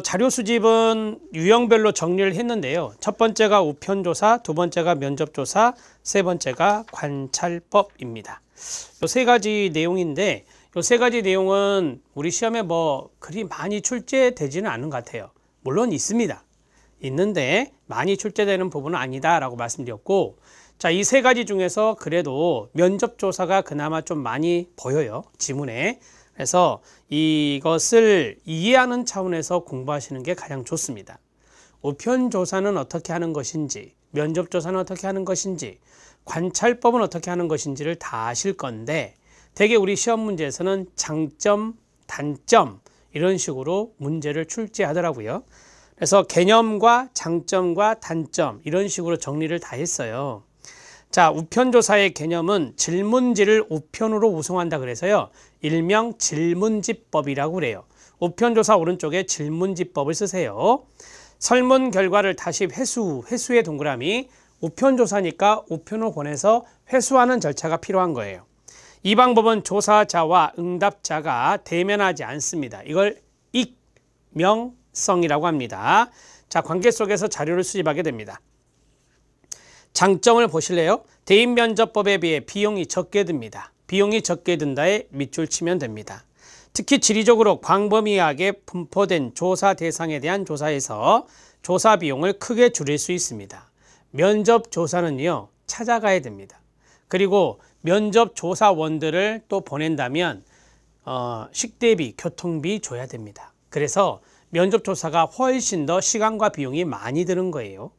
자료 수집은 유형별로 정리를 했는데요. 첫 번째가 우편조사, 두 번째가 면접조사, 세 번째가 관찰법입니다. 이 세 가지 내용인데 이 세 가지 내용은 우리 시험에 뭐 그리 많이 출제되지는 않은 것 같아요. 물론 있습니다. 있는데 많이 출제되는 부분은 아니다 라고 말씀드렸고, 자, 이 세 가지 중에서 그래도 면접조사가 그나마 좀 많이 보여요, 지문에. 그래서 이것을 이해하는 차원에서 공부하시는 게 가장 좋습니다. 우편조사는 어떻게 하는 것인지, 면접조사는 어떻게 하는 것인지, 관찰법은 어떻게 하는 것인지를 다 아실 건데, 대개 우리 시험 문제에서는 장점, 단점 이런 식으로 문제를 출제하더라고요. 그래서 개념과 장점과 단점 이런 식으로 정리를 다 했어요. 자, 우편조사의 개념은 질문지를 우편으로 우송한다 그래서요, 일명 질문지법이라고 그래요. 우편조사 오른쪽에 질문지법을 쓰세요. 설문 결과를 다시 회수의 동그라미, 우편조사니까 우편으로 보내서 회수하는 절차가 필요한 거예요. 이 방법은 조사자와 응답자가 대면하지 않습니다. 이걸 익명성이라고 합니다. 자, 관계 속에서 자료를 수집하게 됩니다. 장점을 보실래요? 대인면접법에 비해 비용이 적게 듭니다. 비용이 적게 든다에 밑줄 치면 됩니다. 특히 지리적으로 광범위하게 분포된 조사 대상에 대한 조사에서 조사 비용을 크게 줄일 수 있습니다. 면접 조사는요, 찾아가야 됩니다. 그리고 면접 조사원들을 또 보낸다면 식대비, 교통비 줘야 됩니다. 그래서 면접 조사가 훨씬 더 시간과 비용이 많이 드는 거예요.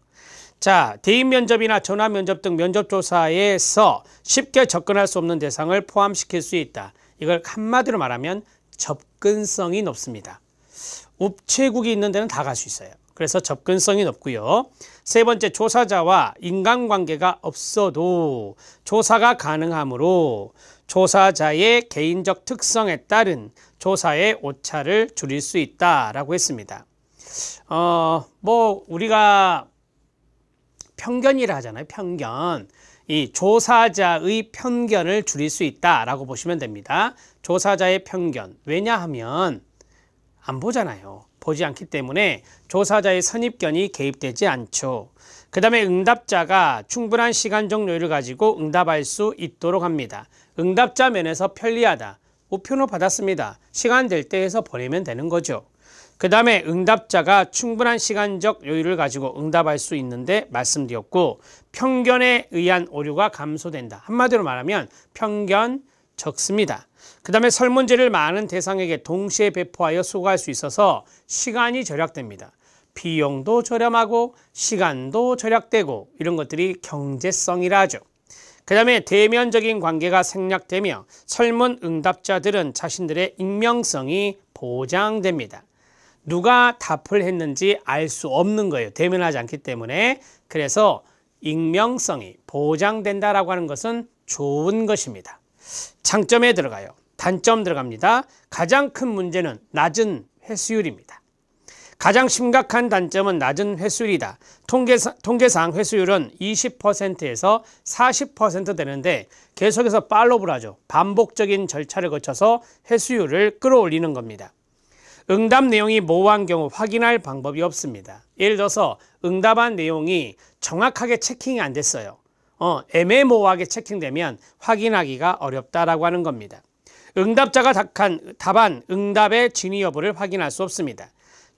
자, 대인 면접이나 전화 면접 등 면접 조사에서 쉽게 접근할 수 없는 대상을 포함시킬 수 있다. 이걸 한마디로 말하면 접근성이 높습니다. 우체국이 있는 데는 다 갈 수 있어요. 그래서 접근성이 높고요. 세 번째, 조사자와 인간관계가 없어도 조사가 가능하므로 조사자의 개인적 특성에 따른 조사의 오차를 줄일 수 있다라고 했습니다. 우리가 편견이라 하잖아요. 편견. 이 조사자의 편견을 줄일 수 있다라고 보시면 됩니다. 조사자의 편견. 왜냐하면 안 보잖아요. 보지 않기 때문에 조사자의 선입견이 개입되지 않죠. 그 다음에 응답자가 충분한 시간적 여유를 가지고 응답할 수 있도록 합니다. 응답자 면에서 편리하다. 우편으로 받았습니다. 시간 될 때 해서 보내면 되는 거죠. 그 다음에 응답자가 충분한 시간적 여유를 가지고 응답할 수 있는데 말씀드렸고, 편견에 의한 오류가 감소된다. 한마디로 말하면 편견 적습니다. 그 다음에 설문지를 많은 대상에게 동시에 배포하여 수거할 수 있어서 시간이 절약됩니다. 비용도 저렴하고 시간도 절약되고 이런 것들이 경제성이라 하죠. 그 다음에 대면적인 관계가 생략되며 설문 응답자들은 자신들의 익명성이 보장됩니다. 누가 답을 했는지 알 수 없는 거예요. 대면하지 않기 때문에. 그래서 익명성이 보장된다라고 하는 것은 좋은 것입니다. 장점에 들어가요. 단점 들어갑니다. 가장 큰 문제는 낮은 회수율입니다. 가장 심각한 단점은 낮은 회수율이다. 통계상 회수율은 20%에서 40% 되는데 계속해서 팔로우를 하죠. 반복적인 절차를 거쳐서 회수율을 끌어올리는 겁니다. 응답 내용이 모호한 경우 확인할 방법이 없습니다. 예를 들어서 응답한 내용이 정확하게 체킹이 안 됐어요. 애매모호하게 체킹되면 확인하기가 어렵다라고 하는 겁니다. 응답자가 답한 응답의 진위 여부를 확인할 수 없습니다.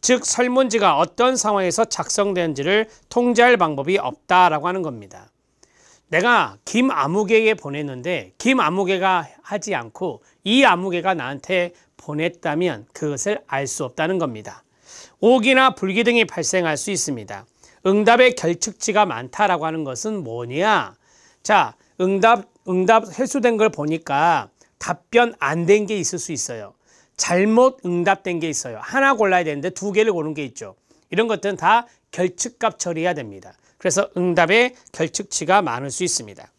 즉 설문지가 어떤 상황에서 작성되는지를 통제할 방법이 없다라고 하는 겁니다. 내가 김아무개에게 보냈는데 김아무개가 하지 않고 이 아무개가 나한테 보냈다면 그것을 알 수 없다는 겁니다. 오기나 불기 등이 발생할 수 있습니다. 응답의 결측치가 많다라고 하는 것은 뭐냐? 자, 응답 회수된 걸 보니까 답변 안 된 게 있을 수 있어요. 잘못 응답된 게 있어요. 하나 골라야 되는데 두 개를 고른 게 있죠. 이런 것들은 다 결측값 처리해야 됩니다. 그래서 응답의 결측치가 많을 수 있습니다.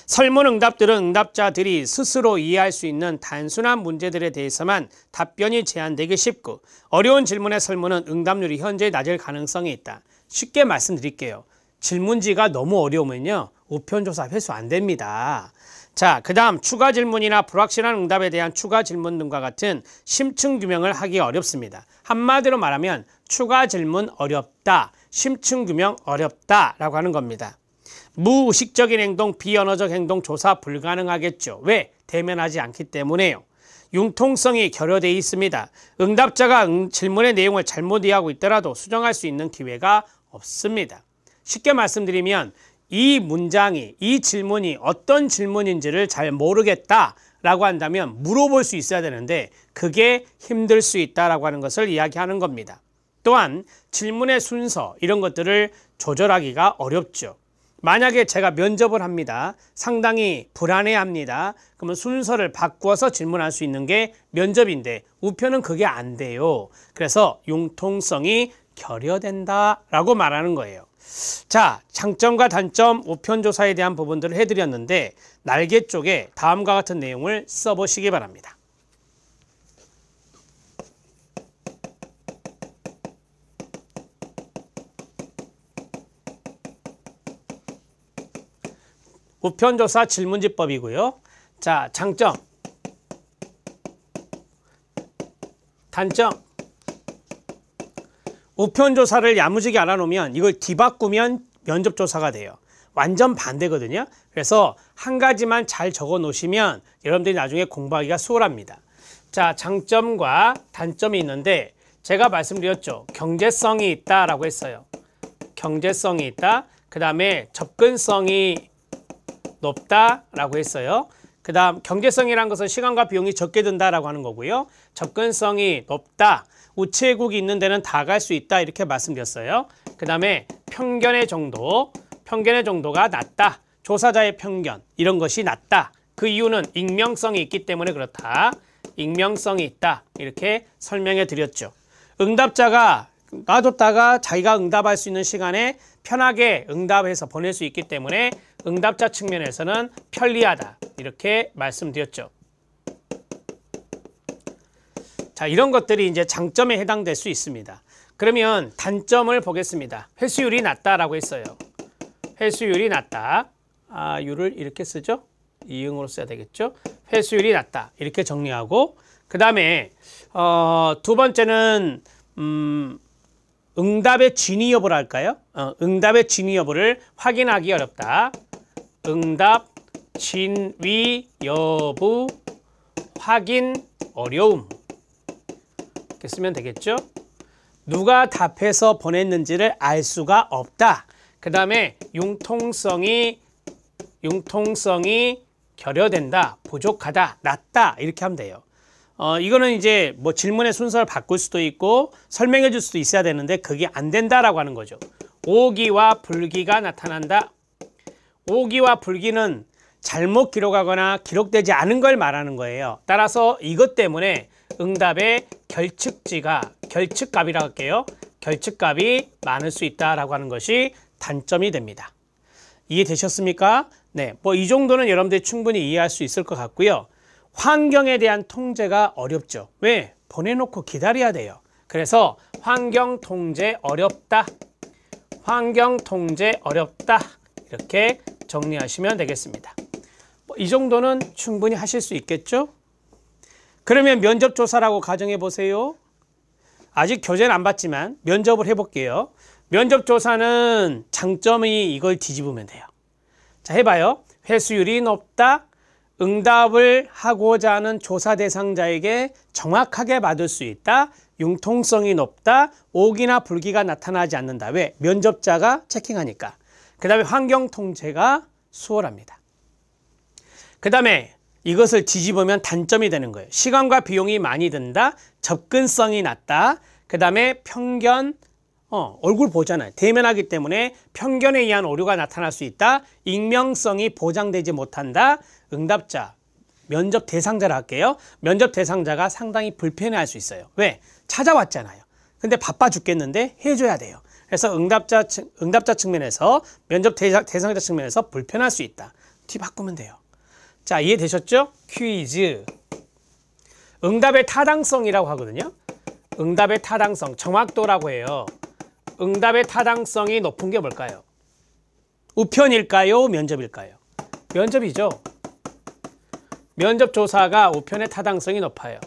설문 응답들은 응답자들이 스스로 이해할 수 있는 단순한 문제들에 대해서만 답변이 제한되기 쉽고, 어려운 질문의 설문은 응답률이 현저히 낮을 가능성이 있다. 쉽게 말씀드릴게요. 질문지가 너무 어려우면요, 우편조사 회수 안 됩니다. 자, 그 다음 추가 질문이나 불확실한 응답에 대한 추가 질문 등과 같은 심층 규명을 하기 어렵습니다. 한마디로 말하면 추가 질문 어렵다, 심층 규명 어렵다 라고 하는 겁니다. 무의식적인 행동, 비언어적 행동 조사 불가능하겠죠. 왜? 대면하지 않기 때문에요. 융통성이 결여되어 있습니다. 응답자가 질문의 내용을 잘못 이해하고 있더라도 수정할 수 있는 기회가 없습니다. 쉽게 말씀드리면 이 문장이, 이 질문이 어떤 질문인지를 잘 모르겠다라고 한다면 물어볼 수 있어야 되는데 그게 힘들 수 있다라고 하는 것을 이야기하는 겁니다. 또한 질문의 순서 이런 것들을 조절하기가 어렵죠. 만약에 제가 면접을 합니다. 상당히 불안해합니다. 그러면 순서를 바꾸어서 질문할 수 있는 게 면접인데 우편은 그게 안 돼요. 그래서 융통성이 결여된다라고 말하는 거예요. 자, 장점과 단점, 우편조사에 대한 부분들을 해드렸는데 날개 쪽에 다음과 같은 내용을 써보시기 바랍니다. 우편조사 질문지법이고요. 자, 장점, 단점. 우편조사를 야무지게 알아놓으면 이걸 뒤바꾸면 면접조사가 돼요. 완전 반대거든요. 그래서 한 가지만 잘 적어 놓으시면 여러분들이 나중에 공부하기가 수월합니다. 자, 장점과 단점이 있는데 제가 말씀드렸죠. 경제성이 있다라고 했어요. 경제성이 있다. 그 다음에 접근성이 높다라고 했어요. 그 다음 경제성이라는 것은 시간과 비용이 적게 든다라고 하는 거고요. 접근성이 높다. 우체국이 있는 데는 다 갈 수 있다 이렇게 말씀드렸어요. 그 다음에 편견의 정도가 낮다. 조사자의 편견 이런 것이 낮다. 그 이유는 익명성이 있기 때문에 그렇다. 익명성이 있다 이렇게 설명해 드렸죠. 응답자가 놔뒀다가 자기가 응답할 수 있는 시간에 편하게 응답해서 보낼 수 있기 때문에 응답자 측면에서는 편리하다 이렇게 말씀드렸죠. 자, 이런 것들이 이제 장점에 해당될 수 있습니다. 그러면 단점을 보겠습니다. 회수율이 낮다라고 했어요. 회수율이 낮다. 유를 이렇게 쓰죠. 이응으로 써야 되겠죠. 회수율이 낮다. 이렇게 정리하고 그 다음에 두 번째는 응답의 진위 여부를 할까요? 응답의 진위 여부를 확인하기 어렵다. 응답 진위 여부 확인 어려움. 이렇게 쓰면 되겠죠. 누가 답해서 보냈는지를 알 수가 없다. 그 다음에 융통성이 결여된다, 부족하다, 낮다 이렇게 하면 돼요. 이거는 이제 뭐 질문의 순서를 바꿀 수도 있고 설명해 줄 수도 있어야 되는데 그게 안 된다라고 하는 거죠. 오기와 불기가 나타난다. 오기와 불기는 잘못 기록하거나 기록되지 않은 걸 말하는 거예요. 따라서 이것 때문에 응답의 결측값이라고 할게요. 결측값이 많을 수 있다라고 하는 것이 단점이 됩니다. 이해되셨습니까? 네, 뭐 이 정도는 여러분들이 충분히 이해할 수 있을 것 같고요. 환경에 대한 통제가 어렵죠. 왜? 보내놓고 기다려야 돼요. 그래서 환경 통제 어렵다. 환경 통제 어렵다. 이렇게 정리하시면 되겠습니다. 이 정도는 충분히 하실 수 있겠죠? 그러면 면접조사라고 가정해 보세요. 아직 교재는 안 봤지만 면접을 해볼게요. 면접조사는 장점이 이걸 뒤집으면 돼요. 자, 해봐요. 회수율이 높다. 응답을 하고자 하는 조사 대상자에게 정확하게 받을 수 있다. 융통성이 높다. 오기나 불기가 나타나지 않는다. 왜? 면접자가 체킹하니까. 그 다음에 환경 통제가 수월합니다. 그 다음에 이것을 뒤집으면 단점이 되는 거예요. 시간과 비용이 많이 든다. 접근성이 낮다. 그 다음에 편견, 얼굴 보잖아요. 대면하기 때문에 편견에 의한 오류가 나타날 수 있다. 익명성이 보장되지 못한다. 응답자, 면접 대상자를 할게요. 면접 대상자가 상당히 불편해할 수 있어요. 왜? 찾아왔잖아요. 근데 바빠 죽겠는데 해줘야 돼요. 그래서 응답자 측면에서 면접 대상자 측면에서 불편할 수 있다. 뒤바꾸면 돼요. 자, 이해되셨죠? 퀴즈. 응답의 타당성이라고 하거든요. 응답의 타당성, 정확도라고 해요. 응답의 타당성이 높은 게 뭘까요? 우편일까요? 면접일까요? 면접이죠. 면접조사가 우편의 타당성이 높아요.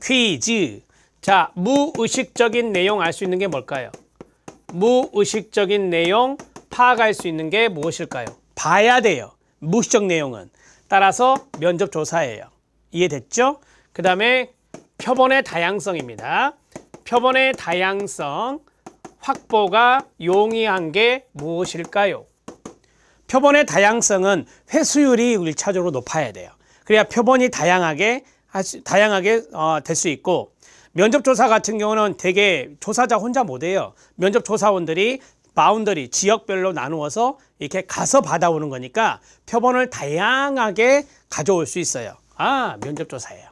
퀴즈. 자, 무의식적인 내용 알 수 있는 게 뭘까요? 무의식적인 내용 파악할 수 있는 게 무엇일까요? 봐야 돼요. 무의식적 내용은. 따라서 면접조사예요. 이해됐죠? 그 다음에 표본의 다양성입니다. 표본의 다양성 확보가 용이한 게 무엇일까요? 표본의 다양성은 회수율이 1차적으로 높아야 돼요. 그래야 표본이 다양하게 될 수 있고, 면접조사 같은 경우는 되게 조사자 혼자 못해요. 면접조사원들이 바운더리, 지역별로 나누어서 이렇게 가서 받아오는 거니까 표본을 다양하게 가져올 수 있어요. 아, 면접조사예요.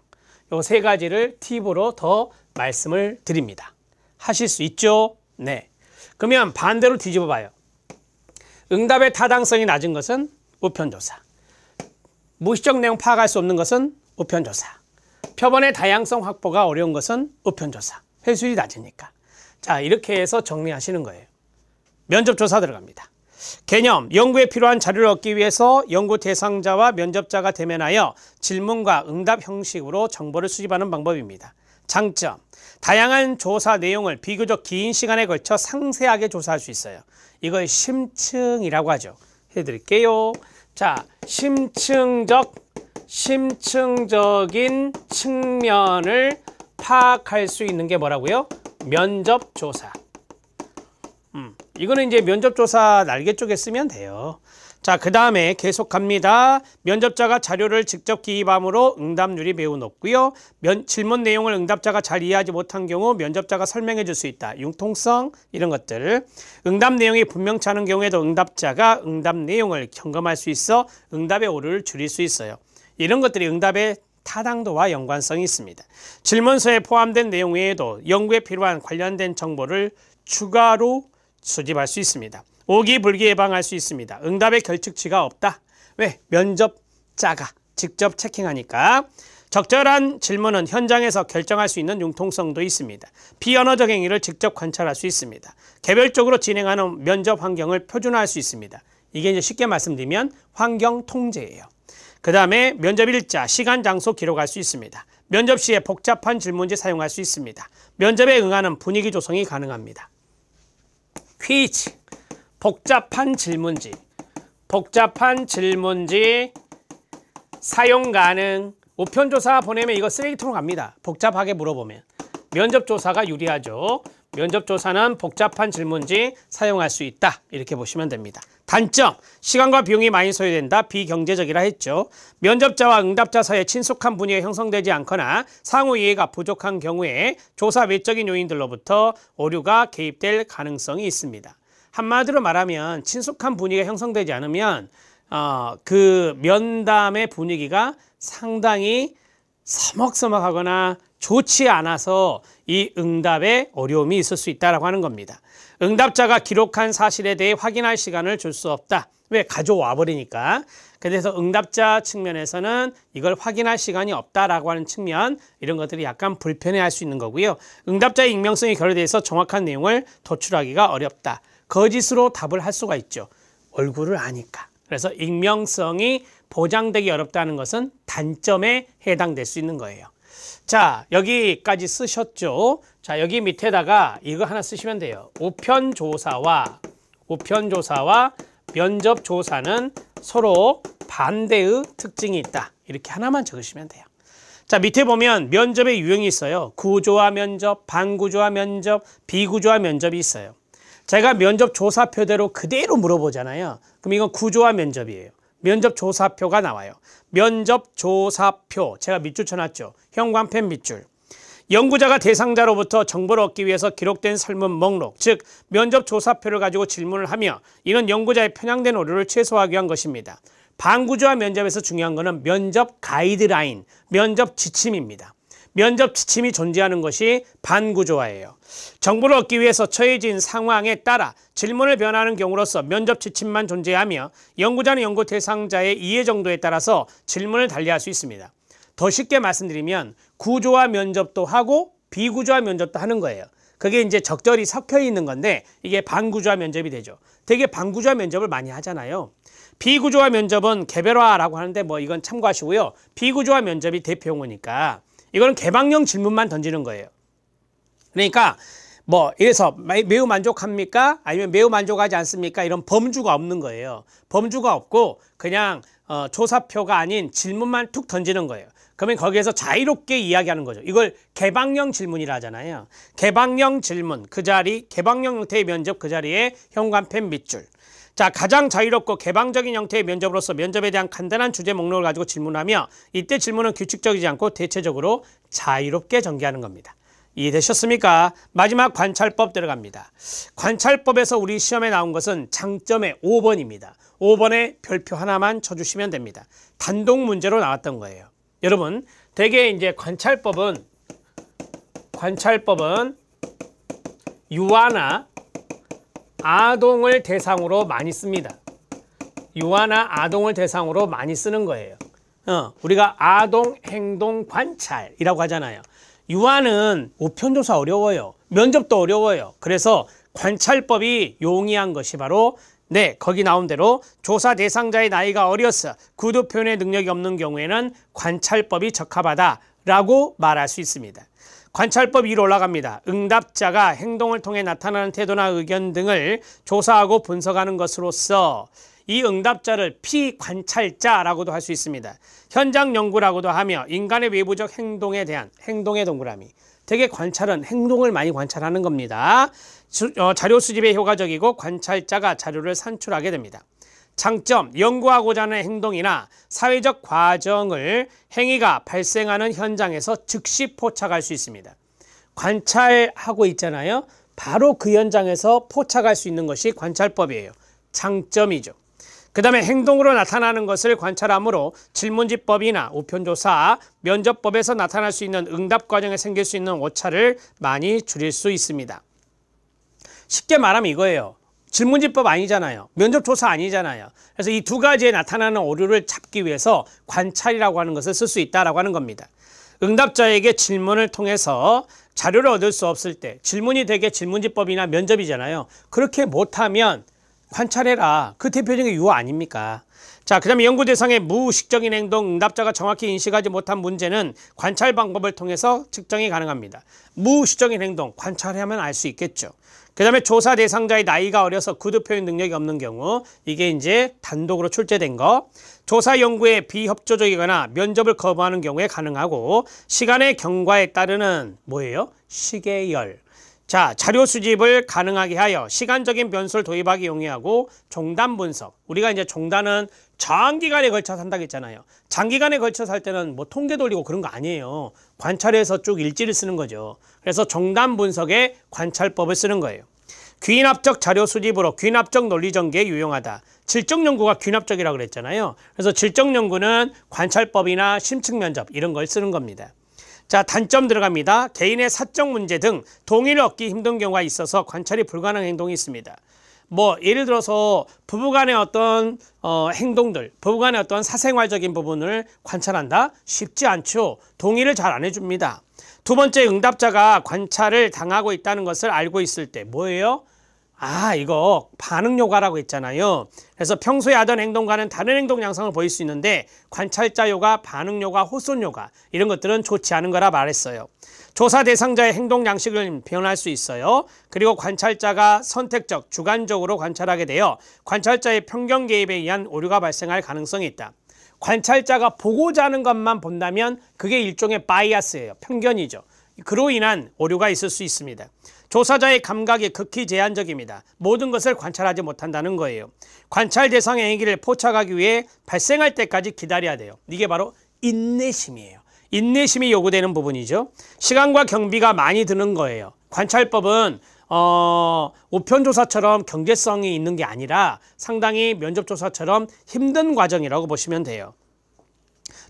요 세 가지를 팁으로 더 말씀을 드립니다. 하실 수 있죠? 네. 그러면 반대로 뒤집어 봐요. 응답의 타당성이 낮은 것은 우편조사. 무의식적 내용 파악할 수 없는 것은 우편조사. 표본의 다양성 확보가 어려운 것은 우편조사. 회수율이 낮으니까. 자, 이렇게 해서 정리하시는 거예요. 면접조사 들어갑니다. 개념, 연구에 필요한 자료를 얻기 위해서 연구 대상자와 면접자가 대면하여 질문과 응답 형식으로 정보를 수집하는 방법입니다. 장점, 다양한 조사 내용을 비교적 긴 시간에 걸쳐 상세하게 조사할 수 있어요. 이걸 심층이라고 하죠. 해드릴게요. 자, 심층적인 측면을 파악할 수 있는 게 뭐라고요? 면접조사. 이거는 이제 면접조사 날개 쪽에 쓰면 돼요. 자, 그 다음에 계속 갑니다. 면접자가 자료를 직접 기입함으로 응답률이 매우 높고요. 질문 내용을 응답자가 잘 이해하지 못한 경우 면접자가 설명해 줄 수 있다. 융통성 이런 것들. 응답 내용이 분명치 않은 경우에도 응답자가 응답 내용을 점검할 수 있어 응답의 오류를 줄일 수 있어요. 이런 것들이 응답의 타당도와 연관성이 있습니다. 질문서에 포함된 내용 외에도 연구에 필요한 관련된 정보를 추가로 수집할 수 있습니다. 오기불기 예방할 수 있습니다. 응답의 결측치가 없다. 왜? 면접자가 직접 체킹하니까. 적절한 질문은 현장에서 결정할 수 있는 융통성도 있습니다. 비언어적 행위를 직접 관찰할 수 있습니다. 개별적으로 진행하는 면접 환경을 표준화할 수 있습니다. 이게 이제 쉽게 말씀드리면 환경 통제예요. 그 다음에 면접 일자, 시간, 장소 기록할 수 있습니다. 면접 시에 복잡한 질문지 사용할 수 있습니다. 면접에 응하는 분위기 조성이 가능합니다. 퀴즈, 복잡한 질문지 사용 가능. 우편조사 보내면 이거 쓰레기통으로 갑니다. 복잡하게 물어보면. 면접조사가 유리하죠. 면접조사는 복잡한 질문지 사용할 수 있다. 이렇게 보시면 됩니다. 단점, 시간과 비용이 많이 소요된다. 비경제적이라 했죠. 면접자와 응답자 사이에 친숙한 분위기가 형성되지 않거나 상호 이해가 부족한 경우에 조사 외적인 요인들로부터 오류가 개입될 가능성이 있습니다. 한마디로 말하면 친숙한 분위기가 형성되지 않으면 그 면담의 분위기가 상당히 서먹서먹하거나 좋지 않아서 이 응답에 어려움이 있을 수 있다고 하는 겁니다. 응답자가 기록한 사실에 대해 확인할 시간을 줄 수 없다. 왜? 가져와 버리니까. 그래서 응답자 측면에서는 이걸 확인할 시간이 없다라고 하는 측면, 이런 것들이 약간 불편해할 수 있는 거고요. 응답자의 익명성이 결여돼서 정확한 내용을 도출하기가 어렵다. 거짓으로 답을 할 수가 있죠. 얼굴을 아니까. 그래서 익명성이 보장되기 어렵다는 것은 단점에 해당될 수 있는 거예요. 자, 여기까지 쓰셨죠? 자, 여기 밑에다가 이거 하나 쓰시면 돼요. 우편조사와 면접조사는 서로 반대의 특징이 있다. 이렇게 하나만 적으시면 돼요. 자, 밑에 보면 면접의 유형이 있어요. 구조화 면접, 반구조화 면접, 비구조화 면접이 있어요. 제가 면접조사표대로 그대로 물어보잖아요. 그럼 이건 구조화 면접이에요. 면접조사표가 나와요. 면접조사표, 제가 밑줄 쳐놨죠. 형광펜 밑줄. 연구자가 대상자로부터 정보를 얻기 위해서 기록된 설문 목록, 즉 면접조사표를 가지고 질문을 하며 이는 연구자의 편향된 오류를 최소화하기 위한 것입니다. 반구조화 면접에서 중요한 것은 면접 가이드라인, 면접 지침입니다. 면접 지침이 존재하는 것이 반구조화예요. 정보를 얻기 위해서 처해진 상황에 따라 질문을 변화하는 경우로서 면접 지침만 존재하며 연구자는 연구 대상자의 이해 정도에 따라서 질문을 달리할 수 있습니다. 더 쉽게 말씀드리면 구조화 면접도 하고 비구조화 면접도 하는 거예요. 그게 이제 적절히 섞여 있는 건데 이게 반구조화 면접이 되죠. 되게 반구조화 면접을 많이 하잖아요. 비구조화 면접은 개별화라고 하는데 뭐 이건 참고하시고요. 비구조화 면접이 대표 용어니까 이거는 개방형 질문만 던지는 거예요. 그러니까 뭐 이래서 매우 만족합니까? 아니면 매우 만족하지 않습니까? 이런 범주가 없는 거예요. 범주가 없고 그냥 조사표가 아닌 질문만 툭 던지는 거예요. 그러면 거기에서 자유롭게 이야기하는 거죠. 이걸 개방형 질문이라 하잖아요. 개방형 질문, 그 자리, 개방형 형태의 면접 그 자리에 현관펜 밑줄. 자, 가장 자유롭고 개방적인 형태의 면접으로서 면접에 대한 간단한 주제 목록을 가지고 질문하며 이때 질문은 규칙적이지 않고 대체적으로 자유롭게 전개하는 겁니다. 이해되셨습니까? 마지막 관찰법 들어갑니다. 관찰법에서 우리 시험에 나온 것은 장점의 5번입니다. 5번에 별표 하나만 쳐주시면 됩니다. 단독 문제로 나왔던 거예요. 여러분, 되게 이제 관찰법은 유아나 아동을 대상으로 많이 씁니다. 유아나 아동을 대상으로 많이 쓰는 거예요. 우리가 아동 행동 관찰이라고 하잖아요. 유아는 우편조사 어려워요. 면접도 어려워요. 그래서 관찰법이 용이한 것이 바로 거기 나온 대로 조사 대상자의 나이가 어려서 구두 표현의 능력이 없는 경우에는 관찰법이 적합하다 라고 말할 수 있습니다. 관찰법 위로 올라갑니다. 응답자가 행동을 통해 나타나는 태도나 의견 등을 조사하고 분석하는 것으로서 이 응답자를 피관찰자라고도 할 수 있습니다. 현장 연구라고도 하며 인간의 외부적 행동에 대한 행동의 동그라미. 되게 관찰은 행동을 많이 관찰하는 겁니다. 자료 수집에 효과적이고 관찰자가 자료를 산출하게 됩니다. 장점, 연구하고자 하는 행동이나 사회적 과정을 행위가 발생하는 현장에서 즉시 포착할 수 있습니다. 관찰하고 있잖아요. 바로 그 현장에서 포착할 수 있는 것이 관찰법이에요. 장점이죠. 그 다음에 행동으로 나타나는 것을 관찰하므로 질문지법이나 우편조사, 면접법에서 나타날 수 있는 응답 과정에 생길 수 있는 오차를 많이 줄일 수 있습니다. 쉽게 말하면 이거예요. 질문지법 아니잖아요. 면접조사 아니잖아요. 그래서 이 두 가지에 나타나는 오류를 잡기 위해서 관찰이라고 하는 것을 쓸 수 있다라고 하는 겁니다. 응답자에게 질문을 통해서 자료를 얻을 수 없을 때 질문이 되게 질문지법이나 면접이잖아요. 그렇게 못하면 관찰해라. 그 대표적인 유어 아닙니까? 자, 그 다음에 연구 대상의 무의식적인 행동, 응답자가 정확히 인식하지 못한 문제는 관찰 방법을 통해서 측정이 가능합니다. 무의식적인 행동, 관찰하면 알 수 있겠죠. 그 다음에 조사 대상자의 나이가 어려서 구두 표현 능력이 없는 경우, 이게 이제 단독으로 출제된 거. 조사 연구에 비협조적이거나 면접을 거부하는 경우에 가능하고, 시간의 경과에 따르는 뭐예요? 시계열. 자, 자료 수집을 가능하게 하여 시간적인 변수를 도입하기 용이하고 종단 분석. 우리가 이제 종단은 장기간에 걸쳐서 한다고 했잖아요. 장기간에 걸쳐서 할 때는 뭐 통계 돌리고 그런 거 아니에요. 관찰해서 쭉 일지를 쓰는 거죠. 그래서 종단 분석에 관찰법을 쓰는 거예요. 귀납적 자료 수집으로 귀납적 논리 전개에 유용하다. 질적 연구가 귀납적이라고 그랬잖아요. 그래서 질적 연구는 관찰법이나 심층 면접 이런 걸 쓰는 겁니다. 자, 단점 들어갑니다. 개인의 사적 문제 등 동의를 얻기 힘든 경우가 있어서 관찰이 불가능한 행동이 있습니다. 뭐 예를 들어서 부부간의 어떤 행동들, 부부간의 어떤 사생활적인 부분을 관찰한다? 쉽지 않죠. 동의를 잘 안 해줍니다. 두 번째, 응답자가 관찰을 당하고 있다는 것을 알고 있을 때 뭐예요? 이거 반응 요과라고 했잖아요. 그래서 평소에 하던 행동과는 다른 행동 양상을 보일 수 있는데 관찰자 요가, 반응 요가, 호손 요가 이런 것들은 좋지 않은 거라 말했어요. 조사 대상자의 행동 양식을 변할 수 있어요. 그리고 관찰자가 선택적, 주관적으로 관찰하게 되어 관찰자의 편견 개입에 의한 오류가 발생할 가능성이 있다. 관찰자가 보고자 하는 것만 본다면 그게 일종의 바이아스예요. 편견이죠. 그로 인한 오류가 있을 수 있습니다. 조사자의 감각이 극히 제한적입니다. 모든 것을 관찰하지 못한다는 거예요. 관찰 대상의 행위를 포착하기 위해 발생할 때까지 기다려야 돼요. 이게 바로 인내심이에요. 인내심이 요구되는 부분이죠. 시간과 경비가 많이 드는 거예요. 관찰법은 우편조사처럼 경제성이 있는 게 아니라 상당히 면접조사처럼 힘든 과정이라고 보시면 돼요.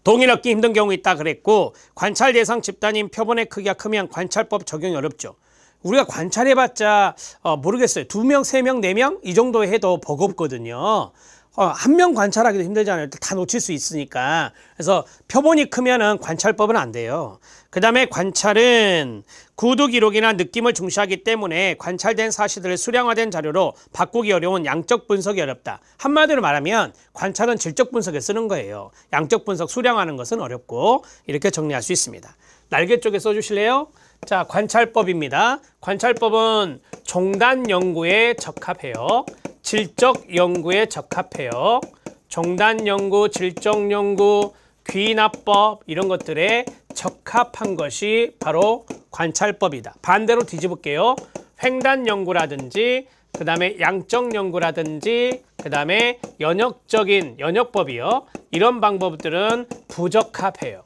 동의를 얻기 힘든 경우 있다 그랬고, 관찰 대상 집단인 표본의 크기가 크면 관찰법 적용이 어렵죠. 우리가 관찰해봤자 모르겠어요. 2명, 3명, 4명 이 정도 해도 버겁거든요. 한 명 관찰하기도 힘들잖아요. 다 놓칠 수 있으니까. 그래서 표본이 크면은 관찰법은 안 돼요. 그 다음에 관찰은 구두 기록이나 느낌을 중시하기 때문에 관찰된 사실들을 수량화된 자료로 바꾸기 어려운 양적 분석이 어렵다. 한마디로 말하면 관찰은 질적 분석에 쓰는 거예요. 양적 분석 수량하는 것은 어렵고 이렇게 정리할 수 있습니다. 날개 쪽에 써주실래요? 자, 관찰법입니다. 관찰법은 종단 연구에 적합해요. 질적 연구에 적합해요. 종단 연구, 질적 연구, 귀납법 이런 것들에 적합한 것이 바로 관찰법이다. 반대로 뒤집을게요. 횡단 연구라든지 그 다음에 양적 연구라든지 그 다음에 연역적인 연역법이요. 이런 방법들은 부적합해요.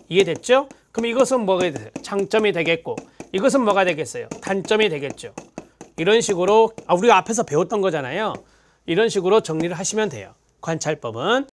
이해됐죠? 그럼 이것은 뭐가 되세요? 장점이 되겠고 이것은 뭐가 되겠어요? 단점이 되겠죠. 이런 식으로 우리가 앞에서 배웠던 거잖아요. 이런 식으로 정리를 하시면 돼요. 관찰법은.